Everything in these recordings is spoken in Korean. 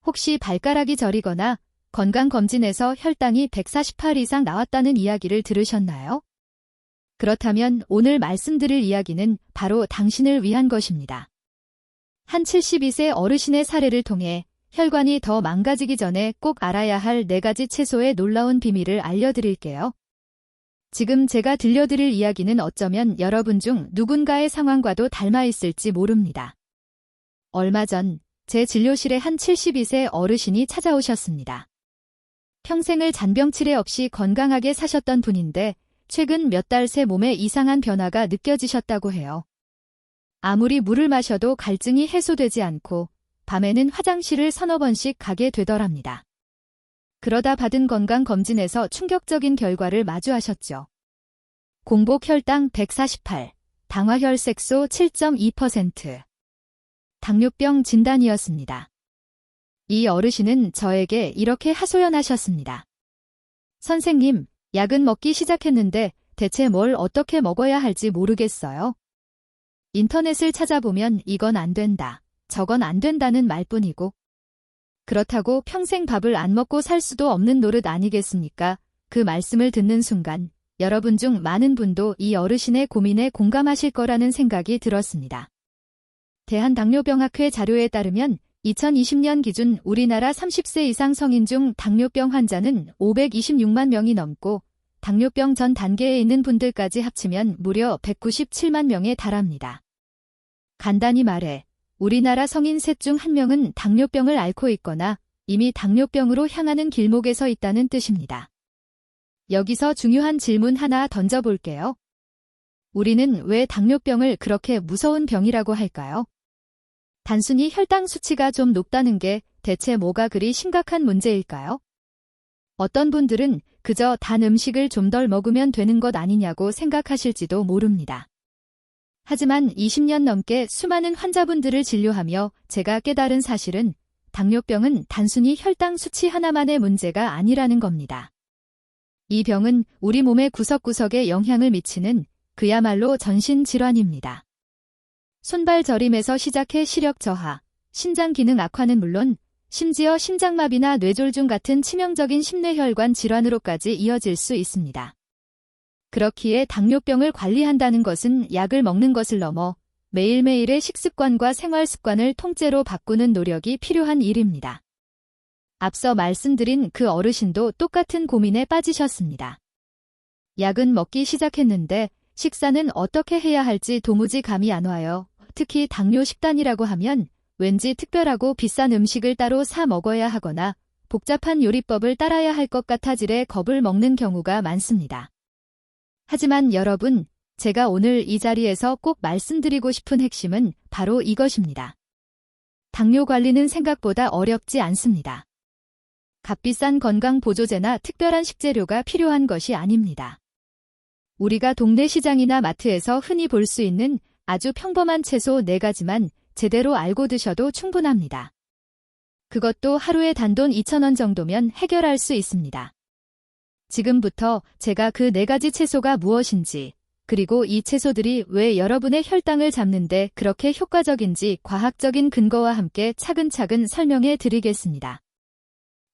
혹시 발가락이 저리거나 건강검진에서 혈당이 148 이상 나왔다는 이야기를 들으셨나요? 그렇다면 오늘 말씀드릴 이야기는 바로 당신을 위한 것입니다. 한 72세 어르신의 사례를 통해 혈관이 더 망가지기 전에 꼭 알아야 할 4가지 채소의 놀라운 비밀을 알려드릴게요. 지금 제가 들려드릴 이야기는 어쩌면 여러분 중 누군가의 상황과도 닮아 있을지 모릅니다. 얼마 전 제 진료실에 한 72세 어르신이 찾아오셨습니다. 평생을 잔병치레 없이 건강하게 사셨던 분인데 최근 몇 달 새 몸에 이상한 변화가 느껴지셨다고 해요. 아무리 물을 마셔도 갈증이 해소되지 않고 밤에는 화장실을 서너 번씩 가게 되더랍니다. 그러다 받은 건강검진에서 충격적인 결과를 마주하셨죠. 공복 혈당 148, 당화혈색소 7.2%. 당뇨병 진단이었습니다. 이 어르신은 저에게 이렇게 하소연하셨습니다. 선생님, 약은 먹기 시작했는데 대체 뭘 어떻게 먹어야 할지 모르겠어요. 인터넷을 찾아보면 이건 안 된다, 저건 안 된다는 말뿐이고 그렇다고 평생 밥을 안 먹고 살 수도 없는 노릇 아니겠습니까? 그 말씀을 듣는 순간 여러분 중 많은 분도 이 어르신의 고민에 공감하실 거라는 생각이 들었습니다. 대한당뇨병학회 자료에 따르면 2020년 기준 우리나라 30세 이상 성인 중 당뇨병 환자는 526만 명이 넘고 당뇨병 전 단계에 있는 분들까지 합치면 무려 197만 명에 달합니다. 간단히 말해 우리나라 성인 셋 중 1명은 당뇨병을 앓고 있거나 이미 당뇨병으로 향하는 길목에 서 있다는 뜻입니다. 여기서 중요한 질문 하나 던져볼게요. 우리는 왜 당뇨병을 그렇게 무서운 병이라고 할까요? 단순히 혈당 수치가 좀 높다는 게 대체 뭐가 그리 심각한 문제일까요? 어떤 분들은 그저 단 음식을 좀 덜 먹으면 되는 것 아니냐고 생각하실지도 모릅니다. 하지만 20년 넘게 수많은 환자분들을 진료하며 제가 깨달은 사실은 당뇨병은 단순히 혈당 수치 하나만의 문제가 아니라는 겁니다. 이 병은 우리 몸의 구석구석에 영향을 미치는 그야말로 전신질환입니다. 손발 저림에서 시작해 시력 저하, 신장 기능 악화는 물론 심지어 심장마비나 뇌졸중 같은 치명적인 심뇌혈관 질환으로까지 이어질 수 있습니다. 그렇기에 당뇨병을 관리한다는 것은 약을 먹는 것을 넘어 매일매일의 식습관과 생활습관을 통째로 바꾸는 노력이 필요한 일입니다. 앞서 말씀드린 그 어르신도 똑같은 고민에 빠지셨습니다. 약은 먹기 시작했는데 식사는 어떻게 해야 할지 도무지 감이 안 와요. 특히 당뇨 식단이라고 하면 왠지 특별하고 비싼 음식을 따로 사 먹어야 하거나 복잡한 요리법을 따라야 할 것 같아지레 겁을 먹는 경우가 많습니다. 하지만 여러분, 제가 오늘 이 자리에서 꼭 말씀드리고 싶은 핵심은 바로 이것입니다. 당뇨 관리는 생각보다 어렵지 않습니다. 값비싼 건강보조제나 특별한 식재료가 필요한 것이 아닙니다. 우리가 동네 시장이나 마트에서 흔히 볼 수 있는 아주 평범한 채소 4가지만 제대로 알고 드셔도 충분합니다. 그것도 하루에 단돈 2,000원 정도면 해결할 수 있습니다. 지금부터 제가 그 4가지 채소가 무엇인지, 그리고 이 채소들이 왜 여러분의 혈당을 잡는데 그렇게 효과적인지 과학적인 근거와 함께 차근차근 설명해 드리겠습니다.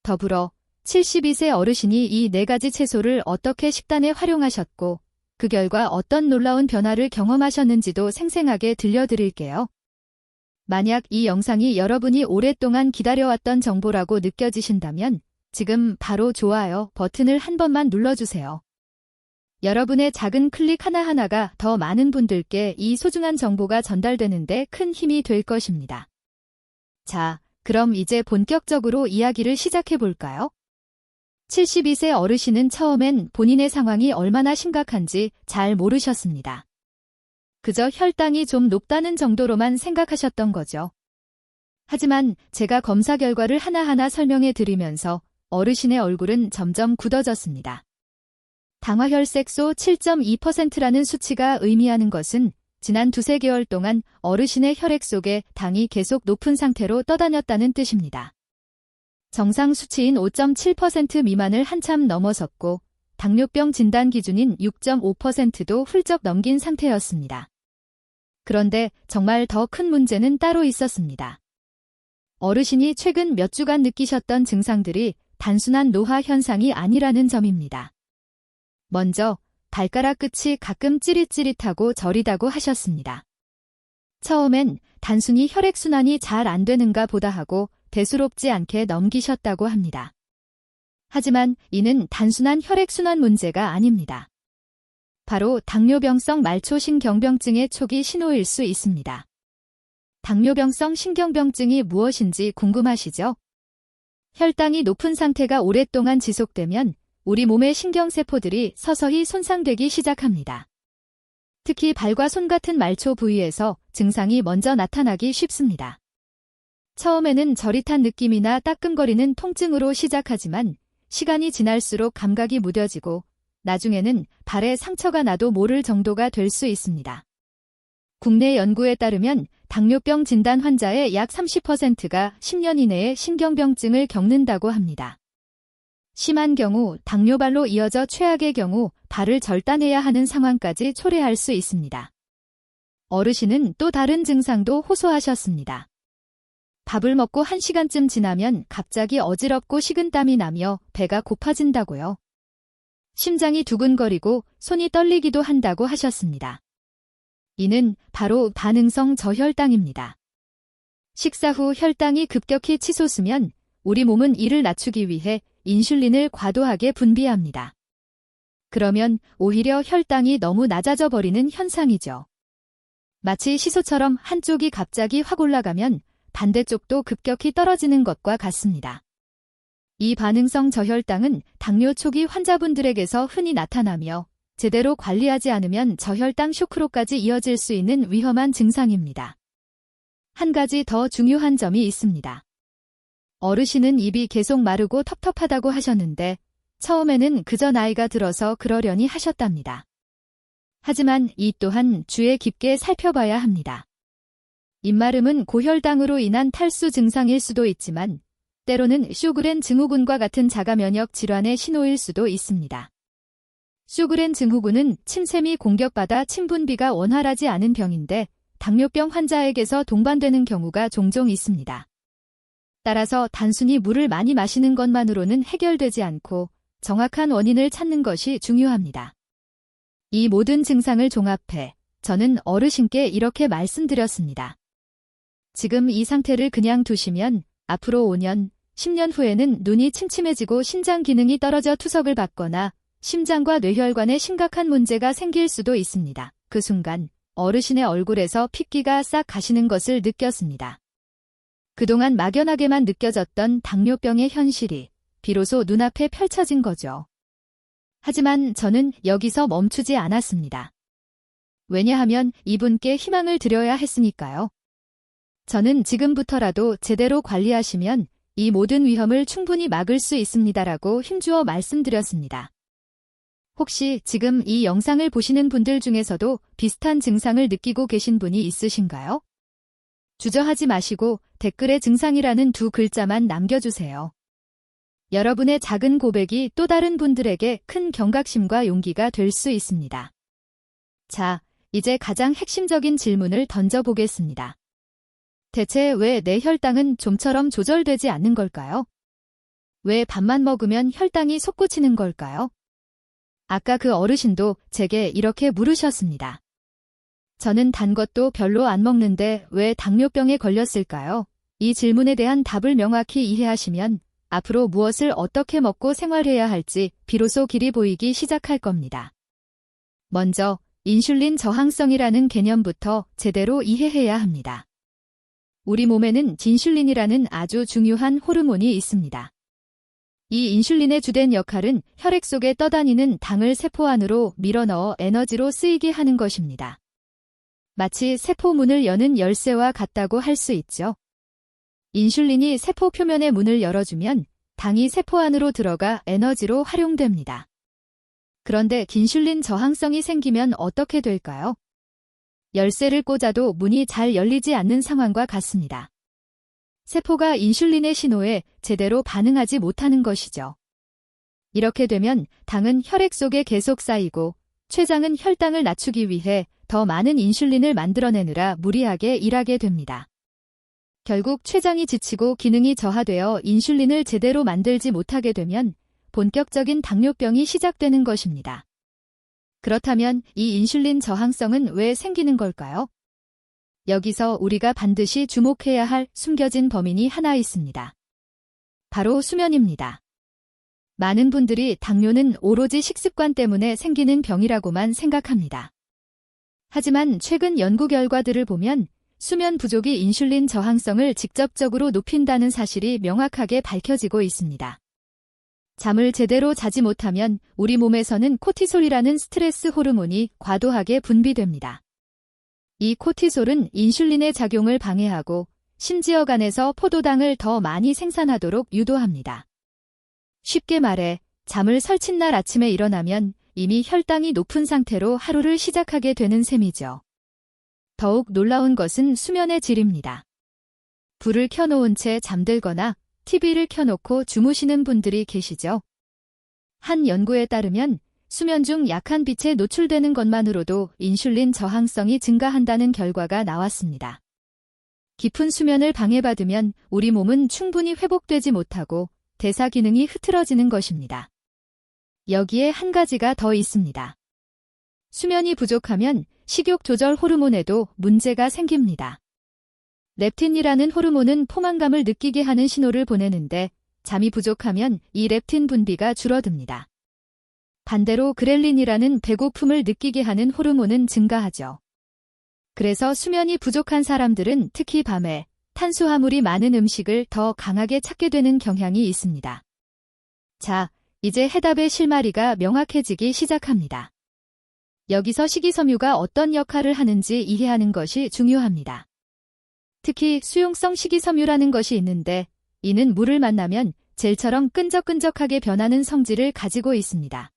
더불어 72세 어르신이 이 4가지 채소를 어떻게 식단에 활용하셨고 그 결과 어떤 놀라운 변화를 경험하셨는지도 생생하게 들려드릴게요. 만약 이 영상이 여러분이 오랫동안 기다려왔던 정보라고 느껴지신다면 지금 바로 좋아요 버튼을 한 번만 눌러주세요. 여러분의 작은 클릭 하나하나가 더 많은 분들께 이 소중한 정보가 전달되는데 큰 힘이 될 것입니다. 자, 그럼 이제 본격적으로 이야기를 시작해 볼까요? 72세 어르신은 처음엔 본인의 상황이 얼마나 심각한지 잘 모르셨습니다. 그저 혈당이 좀 높다는 정도로만 생각하셨던 거죠. 하지만 제가 검사 결과를 하나하나 설명해 드리면서 어르신의 얼굴은 점점 굳어졌습니다. 당화혈색소 7.2%라는 수치가 의미하는 것은 지난 2~3개월 동안 어르신의 혈액 속에 당이 계속 높은 상태로 떠다녔다는 뜻입니다. 정상 수치인 5.7% 미만을 한참 넘어섰고 당뇨병 진단 기준인 6.5%도 훌쩍 넘긴 상태였습니다. 그런데 정말 더 큰 문제는 따로 있었습니다. 어르신이 최근 몇 주간 느끼셨던 증상들이 단순한 노화 현상이 아니라는 점입니다. 먼저 발가락 끝이 가끔 찌릿찌릿하고 저리다고 하셨습니다. 처음엔 단순히 혈액순환이 잘 안 되는가 보다 하고 대수롭지 않게 넘기셨다고 합니다. 하지만 이는 단순한 혈액순환 문제가 아닙니다. 바로 당뇨병성 말초신경병증의 초기 신호일 수 있습니다. 당뇨병성 신경병증이 무엇인지 궁금하시죠? 혈당이 높은 상태가 오랫동안 지속되면 우리 몸의 신경세포들이 서서히 손상되기 시작합니다. 특히 발과 손 같은 말초 부위에서 증상이 먼저 나타나기 쉽습니다. 처음에는 저릿한 느낌이나 따끔거리는 통증으로 시작하지만 시간이 지날수록 감각이 무뎌지고 나중에는 발에 상처가 나도 모를 정도가 될 수 있습니다. 국내 연구에 따르면 당뇨병 진단 환자의 약 30%가 10년 이내에 신경병증을 겪는다고 합니다. 심한 경우 당뇨발로 이어져 최악의 경우 발을 절단해야 하는 상황까지 초래할 수 있습니다. 어르신은 또 다른 증상도 호소하셨습니다. 밥을 먹고 1시간쯤 지나면 갑자기 어지럽고 식은땀이 나며 배가 고파진다고요. 심장이 두근거리고 손이 떨리기도 한다고 하셨습니다. 이는 바로 반응성 저혈당입니다. 식사 후 혈당이 급격히 치솟으면 우리 몸은 이를 낮추기 위해 인슐린을 과도하게 분비합니다. 그러면 오히려 혈당이 너무 낮아져 버리는 현상이죠. 마치 시소처럼 한쪽이 갑자기 확 올라가면 반대쪽도 급격히 떨어지는 것과 같습니다. 이 반응성 저혈당은 당뇨 초기 환자분들에게서 흔히 나타나며 제대로 관리하지 않으면 저혈당 쇼크로까지 이어질 수 있는 위험한 증상입니다. 한 가지 더 중요한 점이 있습니다. 어르신은 입이 계속 마르고 텁텁하다고 하셨는데 처음에는 그저 나이가 들어서 그러려니 하셨답니다. 하지만 이 또한 주의 깊게 살펴봐야 합니다. 입마름은 고혈당으로 인한 탈수 증상일 수도 있지만 때로는 쇼그렌 증후군과 같은 자가 면역 질환의 신호일 수도 있습니다. 쇼그렌 증후군은 침샘이 공격받아 침분비가 원활하지 않은 병인데 당뇨병 환자에게서 동반되는 경우가 종종 있습니다. 따라서 단순히 물을 많이 마시는 것만으로는 해결되지 않고 정확한 원인을 찾는 것이 중요합니다. 이 모든 증상을 종합해 저는 어르신께 이렇게 말씀드렸습니다. 지금 이 상태를 그냥 두시면 앞으로 5년, 10년 후에는 눈이 침침해지고 신장 기능이 떨어져 투석을 받거나 심장과 뇌혈관에 심각한 문제가 생길 수도 있습니다. 그 순간 어르신의 얼굴에서 핏기가 싹 가시는 것을 느꼈습니다. 그동안 막연하게만 느껴졌던 당뇨병의 현실이 비로소 눈앞에 펼쳐진 거죠. 하지만 저는 여기서 멈추지 않았습니다. 왜냐하면 이분께 희망을 드려야 했으니까요. 저는 지금부터라도 제대로 관리하시면 이 모든 위험을 충분히 막을 수 있습니다라고 힘주어 말씀드렸습니다. 혹시 지금 이 영상을 보시는 분들 중에서도 비슷한 증상을 느끼고 계신 분이 있으신가요? 주저하지 마시고 댓글에 증상이라는 2글자만 남겨주세요. 여러분의 작은 고백이 또 다른 분들에게 큰 경각심과 용기가 될 수 있습니다. 자, 이제 가장 핵심적인 질문을 던져보겠습니다. 대체 왜 내 혈당은 좀처럼 조절되지 않는 걸까요? 왜 밥만 먹으면 혈당이 솟구치는 걸까요? 아까 그 어르신도 제게 이렇게 물으셨습니다. 저는 단 것도 별로 안 먹는데 왜 당뇨병에 걸렸을까요? 이 질문에 대한 답을 명확히 이해하시면 앞으로 무엇을 어떻게 먹고 생활해야 할지 비로소 길이 보이기 시작할 겁니다. 먼저 인슐린 저항성이라는 개념부터 제대로 이해해야 합니다. 우리 몸에는 진슐린이라는 아주 중요한 호르몬이 있습니다. 이 인슐린의 주된 역할은 혈액 속에 떠다니는 당을 세포 안으로 밀어넣어 에너지로 쓰이게 하는 것입니다. 마치 세포 문을 여는 열쇠와 같다고 할 수 있죠. 인슐린이 세포 표면의 문을 열어주면 당이 세포 안으로 들어가 에너지로 활용됩니다. 그런데 인슐린 저항성이 생기면 어떻게 될까요? 열쇠를 꽂아도 문이 잘 열리지 않는 상황과 같습니다. 세포가 인슐린의 신호에 제대로 반응하지 못하는 것이죠. 이렇게 되면 당은 혈액 속에 계속 쌓이고 췌장은 혈당을 낮추기 위해 더 많은 인슐린을 만들어내느라 무리하게 일하게 됩니다. 결국 췌장이 지치고 기능이 저하되어 인슐린을 제대로 만들지 못하게 되면 본격적인 당뇨병이 시작되는 것입니다. 그렇다면 이 인슐린 저항성은 왜 생기는 걸까요? 여기서 우리가 반드시 주목해야 할 숨겨진 범인이 하나 있습니다. 바로 수면입니다. 많은 분들이 당뇨는 오로지 식습관 때문에 생기는 병이라고만 생각합니다. 하지만 최근 연구 결과들을 보면 수면 부족이 인슐린 저항성을 직접적으로 높인다는 사실이 명확하게 밝혀지고 있습니다. 잠을 제대로 자지 못하면 우리 몸에서는 코티솔이라는 스트레스 호르몬이 과도하게 분비됩니다. 이 코티솔은 인슐린의 작용을 방해하고 심지어 간에서 포도당을 더 많이 생산하도록 유도합니다. 쉽게 말해 잠을 설친 날 아침에 일어나면 이미 혈당이 높은 상태로 하루를 시작하게 되는 셈이죠. 더욱 놀라운 것은 수면의 질입니다. 불을 켜놓은 채 잠들거나 TV를 켜놓고 주무시는 분들이 계시죠? 한 연구에 따르면 수면 중 약한 빛에 노출되는 것만으로도 인슐린 저항성이 증가한다는 결과가 나왔습니다. 깊은 수면을 방해받으면 우리 몸은 충분히 회복되지 못하고 대사 기능이 흐트러지는 것입니다. 여기에 한 가지가 더 있습니다. 수면이 부족하면 식욕 조절 호르몬에도 문제가 생깁니다. 렙틴이라는 호르몬은 포만감을 느끼게 하는 신호를 보내는데 잠이 부족하면 이 렙틴 분비가 줄어듭니다. 반대로 그렐린이라는 배고픔을 느끼게 하는 호르몬은 증가하죠. 그래서 수면이 부족한 사람들은 특히 밤에 탄수화물이 많은 음식을 더 강하게 찾게 되는 경향이 있습니다. 자, 이제 해답의 실마리가 명확해지기 시작합니다. 여기서 식이섬유가 어떤 역할을 하는지 이해하는 것이 중요합니다. 특히 수용성 식이섬유라는 것이 있는데 이는 물을 만나면 젤처럼 끈적끈적하게 변하는 성질을 가지고 있습니다.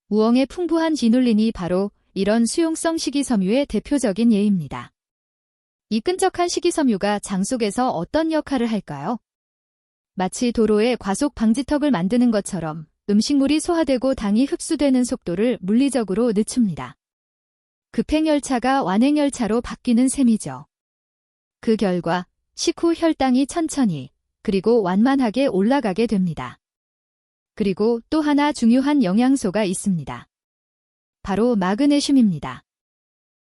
우엉의 풍부한 지눌린이 바로 이런 수용성 식이섬유의 대표적인 예입니다. 이 끈적한 식이섬유가 장 속에서 어떤 역할을 할까요? 마치 도로에 과속 방지턱을 만드는 것처럼 음식물이 소화되고 당이 흡수되는 속도를 물리적으로 늦춥니다. 급행열차가 완행열차로 바뀌는 셈이죠. 그 결과 식후 혈당이 천천히 그리고 완만하게 올라가게 됩니다. 그리고 또 하나 중요한 영양소가 있습니다. 바로 마그네슘입니다.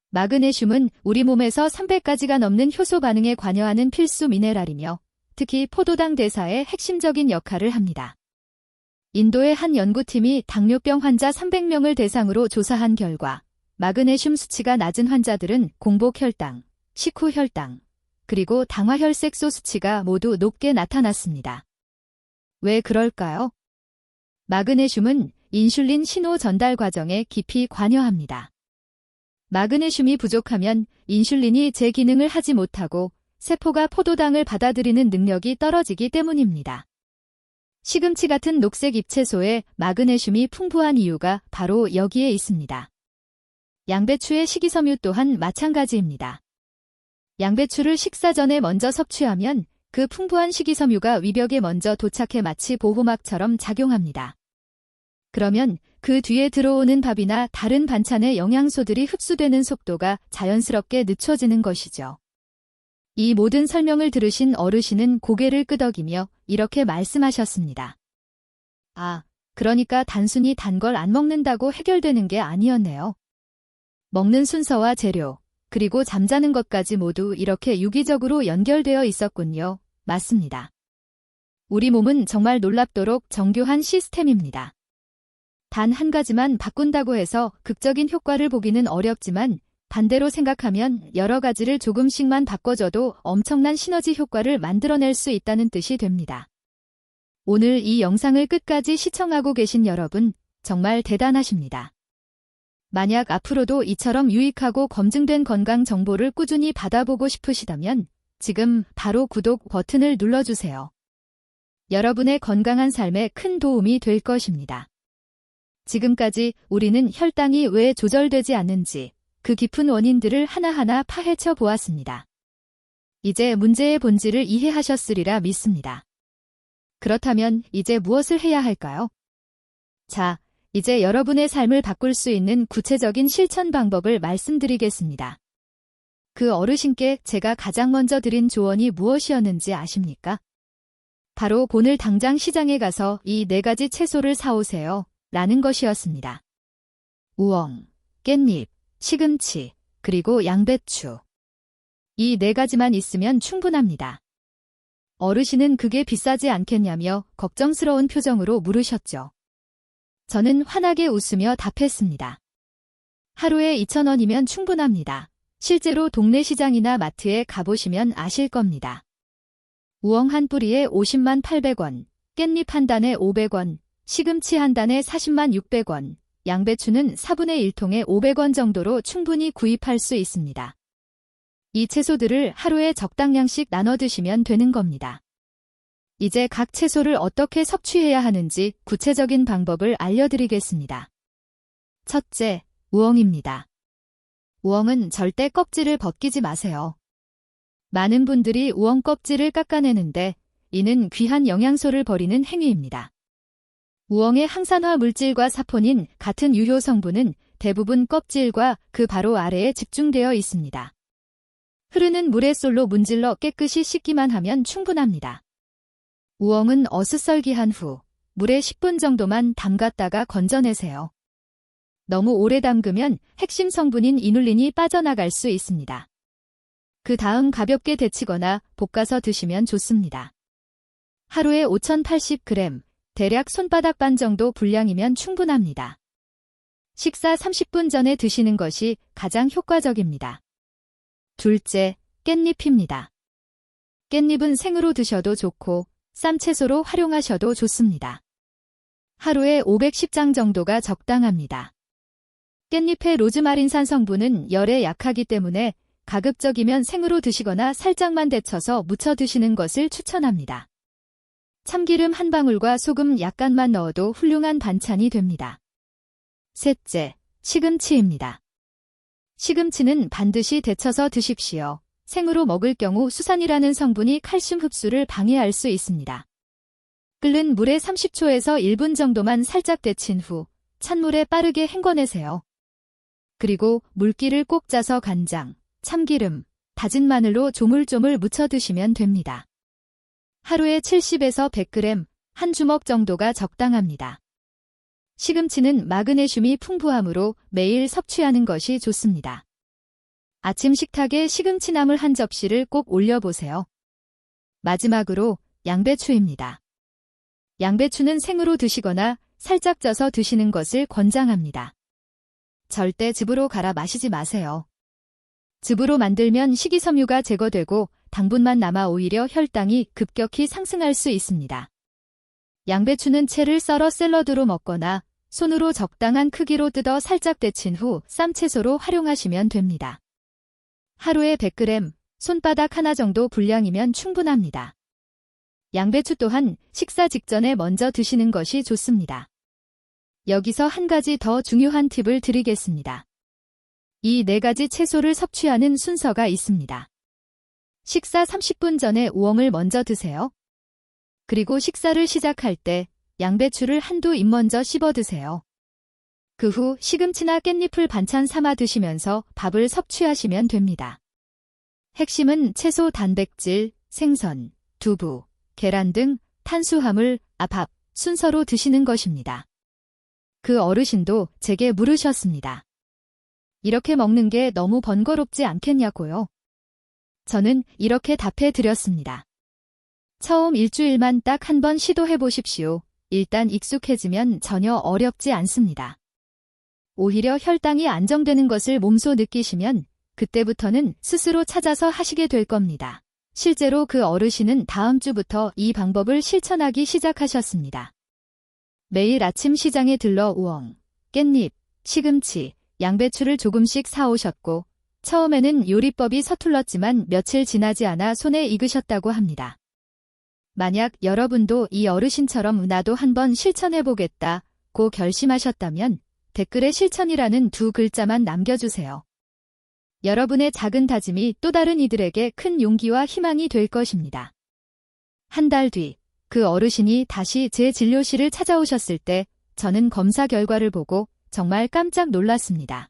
마그네슘은 우리 몸에서 300가지가 넘는 효소 반응에 관여하는 필수 미네랄이며 특히 포도당 대사에 핵심적인 역할을 합니다. 인도의 한 연구팀이 당뇨병 환자 300명을 대상으로 조사한 결과 마그네슘 수치가 낮은 환자들은 공복 혈당, 식후 혈당, 그리고 당화혈색소 수치가 모두 높게 나타났습니다. 왜 그럴까요? 마그네슘은 인슐린 신호 전달 과정에 깊이 관여합니다. 마그네슘이 부족하면 인슐린이 제 기능을 하지 못하고 세포가 포도당을 받아들이는 능력이 떨어지기 때문입니다. 시금치 같은 녹색 잎채소에 마그네슘이 풍부한 이유가 바로 여기에 있습니다. 양배추의 식이섬유 또한 마찬가지입니다. 양배추를 식사 전에 먼저 섭취하면 그 풍부한 식이섬유가 위벽에 먼저 도착해 마치 보호막처럼 작용합니다. 그러면 그 뒤에 들어오는 밥이나 다른 반찬의 영양소들이 흡수되는 속도가 자연스럽게 늦춰지는 것이죠. 이 모든 설명을 들으신 어르신은 고개를 끄덕이며 이렇게 말씀하셨습니다. 아, 그러니까 단순히 단 걸 안 먹는다고 해결되는 게 아니었네요. 먹는 순서와 재료, 그리고 잠자는 것까지 모두 이렇게 유기적으로 연결되어 있었군요. 맞습니다. 우리 몸은 정말 놀랍도록 정교한 시스템입니다. 단 한 가지만 바꾼다고 해서 극적인 효과를 보기는 어렵지만 반대로 생각하면 여러 가지를 조금씩만 바꿔줘도 엄청난 시너지 효과를 만들어낼 수 있다는 뜻이 됩니다. 오늘 이 영상을 끝까지 시청하고 계신 여러분 정말 대단하십니다. 만약 앞으로도 이처럼 유익하고 검증된 건강 정보를 꾸준히 받아보고 싶으시다면 지금 바로 구독 버튼을 눌러주세요. 여러분의 건강한 삶에 큰 도움이 될 것입니다. 지금까지 우리는 혈당이 왜 조절되지 않는지 그 깊은 원인들을 하나하나 파헤쳐 보았습니다. 이제 문제의 본질을 이해하셨으리라 믿습니다. 그렇다면 이제 무엇을 해야 할까요? 자, 이제 여러분의 삶을 바꿀 수 있는 구체적인 실천 방법을 말씀드리겠습니다. 그 어르신께 제가 가장 먼저 드린 조언이 무엇이었는지 아십니까? 바로 오늘 당장 시장에 가서 이 4가지 채소를 사오세요. 라는 것이었습니다. 우엉, 깻잎, 시금치, 그리고 양배추. 이 4가지만 있으면 충분합니다. 어르신은 그게 비싸지 않겠냐며 걱정스러운 표정으로 물으셨죠. 저는 환하게 웃으며 답했습니다. 하루에 2,000원이면 충분합니다. 실제로 동네 시장이나 마트에 가보시면 아실 겁니다. 우엉 한 뿌리에 50만 800원, 깻잎 한 단에 500원, 시금치 한 단에 40만 600원, 양배추는 4분의 1통에 500원 정도로 충분히 구입할 수 있습니다. 이 채소들을 하루에 적당량씩 나눠 드시면 되는 겁니다. 이제 각 채소를 어떻게 섭취해야 하는지 구체적인 방법을 알려드리겠습니다. 첫째, 우엉입니다. 우엉은 절대 껍질을 벗기지 마세요. 많은 분들이 우엉 껍질을 깎아내는데 이는 귀한 영양소를 버리는 행위입니다. 우엉의 항산화 물질과 사포닌 같은 유효 성분은 대부분 껍질과 그 바로 아래에 집중되어 있습니다. 흐르는 물에 솔로 문질러 깨끗이 씻기만 하면 충분합니다. 우엉은 어슷썰기한 후 물에 10분 정도만 담갔다가 건져내세요. 너무 오래 담그면 핵심 성분인 이눌린이 빠져나갈 수 있습니다. 그 다음 가볍게 데치거나 볶아서 드시면 좋습니다. 하루에 5,080g, 대략 손바닥 반 정도 분량이면 충분합니다. 식사 30분 전에 드시는 것이 가장 효과적입니다. 둘째, 깻잎입니다. 깻잎은 생으로 드셔도 좋고 쌈채소로 활용하셔도 좋습니다. 하루에 510장 정도가 적당합니다. 깻잎의 로즈마린산 성분은 열에 약하기 때문에 가급적이면 생으로 드시거나 살짝만 데쳐서 무쳐 드시는 것을 추천합니다. 참기름 한 방울과 소금 약간만 넣어도 훌륭한 반찬이 됩니다. 셋째, 시금치입니다. 시금치는 반드시 데쳐서 드십시오. 생으로 먹을 경우 수산이라는 성분이 칼슘 흡수를 방해할 수 있습니다. 끓는 물에 30초에서 1분 정도만 살짝 데친 후 찬물에 빠르게 헹궈내세요. 그리고 물기를 꼭 짜서 간장, 참기름, 다진 마늘로 조물조물 무쳐 드시면 됩니다. 하루에 70에서 100g, 한 주먹 정도가 적당합니다. 시금치는 마그네슘이 풍부하므로 매일 섭취하는 것이 좋습니다. 아침 식탁에 시금치나물 한 접시를 꼭 올려보세요. 마지막으로 양배추입니다. 양배추는 생으로 드시거나 살짝 쪄서 드시는 것을 권장합니다. 절대 즙으로 갈아 마시지 마세요. 즙으로 만들면 식이섬유가 제거되고 당분만 남아 오히려 혈당이 급격히 상승할 수 있습니다. 양배추는 채를 썰어 샐러드로 먹거나 손으로 적당한 크기로 뜯어 살짝 데친 후 쌈채소로 활용하시면 됩니다. 하루에 100g, 손바닥 하나 정도 분량이면 충분합니다. 양배추 또한 식사 직전에 먼저 드시는 것이 좋습니다. 여기서 한 가지 더 중요한 팁을 드리겠습니다. 이 4가지 채소를 섭취하는 순서가 있습니다. 식사 30분 전에 우엉을 먼저 드세요. 그리고 식사를 시작할 때 양배추를 한두 입 먼저 씹어 드세요. 그 후 시금치나 깻잎을 반찬 삼아 드시면서 밥을 섭취하시면 됩니다. 핵심은 채소 단백질, 생선, 두부, 계란 등 탄수화물, 밥 순서로 드시는 것입니다. 그 어르신도 제게 물으셨습니다. 이렇게 먹는 게 너무 번거롭지 않겠냐고요? 저는 이렇게 답해 드렸습니다. 처음 일주일만 딱 한 번 시도해 보십시오. 일단 익숙해지면 전혀 어렵지 않습니다. 오히려 혈당이 안정되는 것을 몸소 느끼시면 그때부터는 스스로 찾아서 하시게 될 겁니다. 실제로 그 어르신은 다음 주부터 이 방법을 실천하기 시작하셨습니다. 매일 아침 시장에 들러 우엉, 깻잎, 시금치, 양배추를 조금씩 사오셨고 처음에는 요리법이 서툴렀지만 며칠 지나지 않아 손에 익으셨다고 합니다. 만약 여러분도 이 어르신처럼 나도 한번 실천해보겠다고 결심하셨다면 댓글에 실천이라는 2글자만 남겨주세요. 여러분의 작은 다짐이 또 다른 이들에게 큰 용기와 희망이 될 것입니다. 한 달 뒤, 그 어르신이 다시 제 진료실을 찾아오셨을 때 저는 검사 결과를 보고 정말 깜짝 놀랐습니다.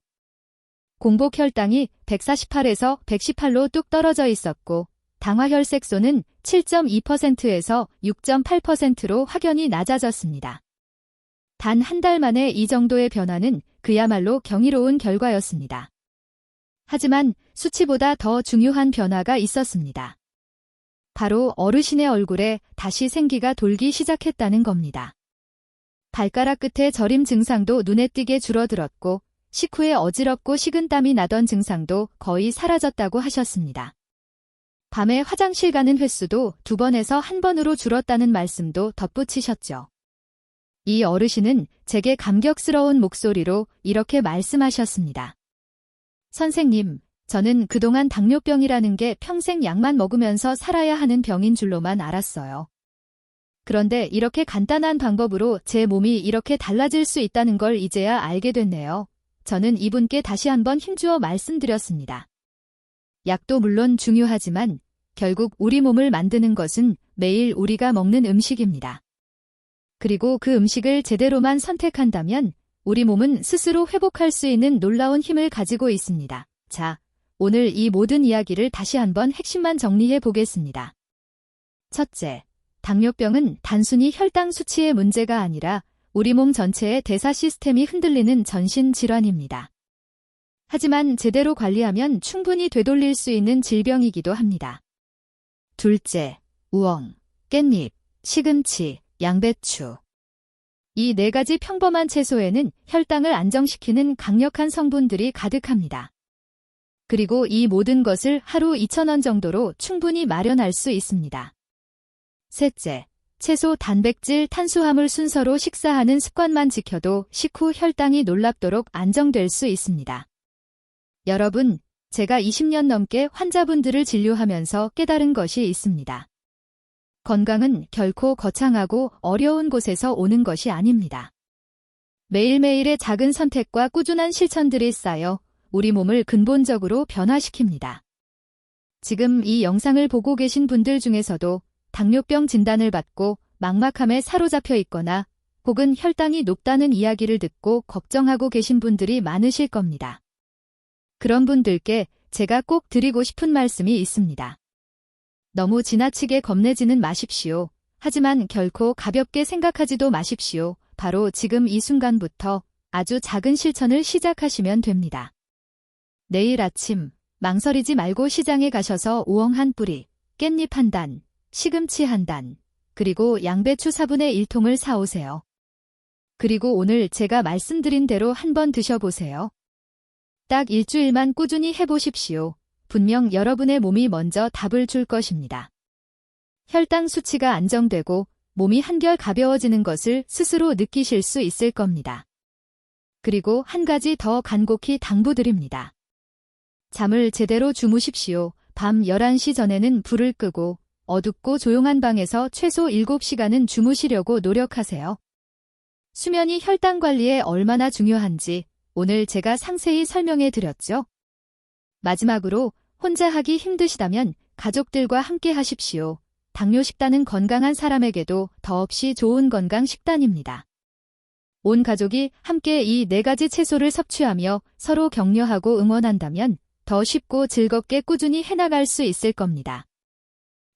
공복 혈당이 148에서 118로 뚝 떨어져 있었고 당화혈색소는 7.2%에서 6.8%로 확연히 낮아졌습니다. 단 한 달 만에 이 정도의 변화는 그야말로 경이로운 결과였습니다. 하지만 수치보다 더 중요한 변화가 있었습니다. 바로 어르신의 얼굴에 다시 생기가 돌기 시작했다는 겁니다. 발가락 끝에 저림 증상도 눈에 띄게 줄어들었고 식후에 어지럽고 식은땀이 나던 증상도 거의 사라졌다고 하셨습니다. 밤에 화장실 가는 횟수도 2번에서 1번으로 줄었다는 말씀도 덧붙이셨죠. 이 어르신은 제게 감격스러운 목소리로 이렇게 말씀하셨습니다. 선생님, 저는 그동안 당뇨병이라는 게 평생 약만 먹으면서 살아야 하는 병인 줄로만 알았어요. 그런데 이렇게 간단한 방법으로 제 몸이 이렇게 달라질 수 있다는 걸 이제야 알게 됐네요. 저는 이분께 다시 한번 힘주어 말씀드렸습니다. 약도 물론 중요하지만 결국 우리 몸을 만드는 것은 매일 우리가 먹는 음식입니다. 그리고 그 음식을 제대로만 선택한다면 우리 몸은 스스로 회복할 수 있는 놀라운 힘을 가지고 있습니다. 자, 오늘 이 모든 이야기를 다시 한번 핵심만 정리해 보겠습니다. 첫째, 당뇨병은 단순히 혈당 수치의 문제가 아니라 우리 몸 전체의 대사 시스템이 흔들리는 전신 질환입니다. 하지만 제대로 관리하면 충분히 되돌릴 수 있는 질병이기도 합니다. 둘째, 우엉, 깻잎, 시금치, 양배추. 이 4가지 평범한 채소에는 혈당을 안정시키는 강력한 성분들이 가득합니다. 그리고 이 모든 것을 하루 2,000원 정도로 충분히 마련할 수 있습니다. 셋째, 채소, 단백질, 탄수화물 순서로 식사하는 습관만 지켜도 식후 혈당이 놀랍도록 안정될 수 있습니다. 여러분, 제가 20년 넘게 환자분들을 진료하면서 깨달은 것이 있습니다. 건강은 결코 거창하고 어려운 곳에서 오는 것이 아닙니다. 매일매일의 작은 선택과 꾸준한 실천들이 쌓여 우리 몸을 근본적으로 변화시킵니다. 지금 이 영상을 보고 계신 분들 중에서도 당뇨병 진단을 받고 막막함에 사로잡혀 있거나 혹은 혈당이 높다는 이야기를 듣고 걱정하고 계신 분들이 많으실 겁니다. 그런 분들께 제가 꼭 드리고 싶은 말씀이 있습니다. 너무 지나치게 겁내지는 마십시오. 하지만 결코 가볍게 생각하지도 마십시오. 바로 지금 이 순간부터 아주 작은 실천을 시작하시면 됩니다. 내일 아침 망설이지 말고 시장에 가셔서 우엉 한 뿌리, 깻잎 한 단, 시금치 한 단, 그리고 양배추 4분의 1통을 사오세요. 그리고 오늘 제가 말씀드린 대로 한번 드셔보세요. 딱 일주일만 꾸준히 해보십시오. 분명 여러분의 몸이 먼저 답을 줄 것입니다. 혈당 수치가 안정되고 몸이 한결 가벼워지는 것을 스스로 느끼실 수 있을 겁니다. 그리고 한 가지 더 간곡히 당부드립니다. 잠을 제대로 주무십시오. 밤 11시 전에는 불을 끄고 어둡고 조용한 방에서 최소 7시간은 주무시려고 노력하세요. 수면이 혈당 관리에 얼마나 중요한지 오늘 제가 상세히 설명해 드렸죠. 마지막으로 혼자 하기 힘드시다면 가족들과 함께 하십시오. 당뇨 식단은 건강한 사람에게도 더없이 좋은 건강 식단입니다. 온 가족이 함께 이 4가지 채소를 섭취하며 서로 격려하고 응원한다면 더 쉽고 즐겁게 꾸준히 해나갈 수 있을 겁니다.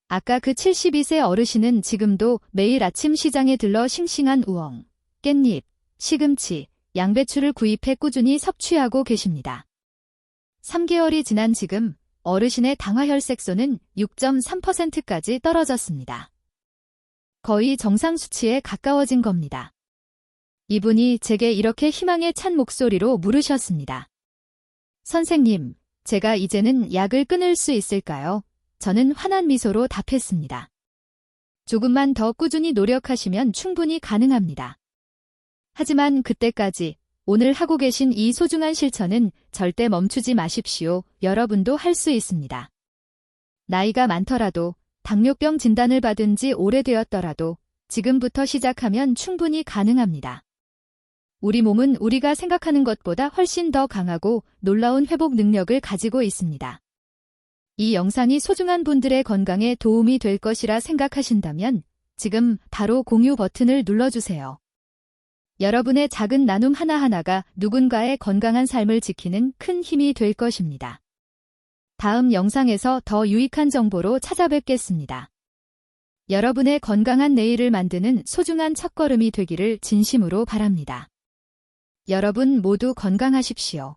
아까 그 72세 어르신은 지금도 매일 아침 시장에 들러 싱싱한 우엉, 깻잎, 시금치, 양배추를 구입해 꾸준히 섭취하고 계십니다. 3개월이 지난 지금 어르신의 당화혈색소는 6.3%까지 떨어졌습니다. 거의 정상 수치에 가까워진 겁니다. 이분이 제게 이렇게 희망에 찬 목소리로 물으셨습니다. 선생님, 제가 이제는 약을 끊을 수 있을까요? 저는 환한 미소로 답했습니다. 조금만 더 꾸준히 노력하시면 충분히 가능합니다. 하지만 그때까지 오늘 하고 계신 이 소중한 실천은 절대 멈추지 마십시오. 여러분도 할 수 있습니다. 나이가 많더라도 당뇨병 진단을 받은 지 오래되었더라도 지금부터 시작하면 충분히 가능합니다. 우리 몸은 우리가 생각하는 것보다 훨씬 더 강하고 놀라운 회복 능력을 가지고 있습니다. 이 영상이 소중한 분들의 건강에 도움이 될 것이라 생각하신다면 지금 바로 공유 버튼을 눌러주세요. 여러분의 작은 나눔 하나하나가 누군가의 건강한 삶을 지키는 큰 힘이 될 것입니다. 다음 영상에서 더 유익한 정보로 찾아뵙겠습니다. 여러분의 건강한 내일을 만드는 소중한 첫걸음이 되기를 진심으로 바랍니다. 여러분 모두 건강하십시오.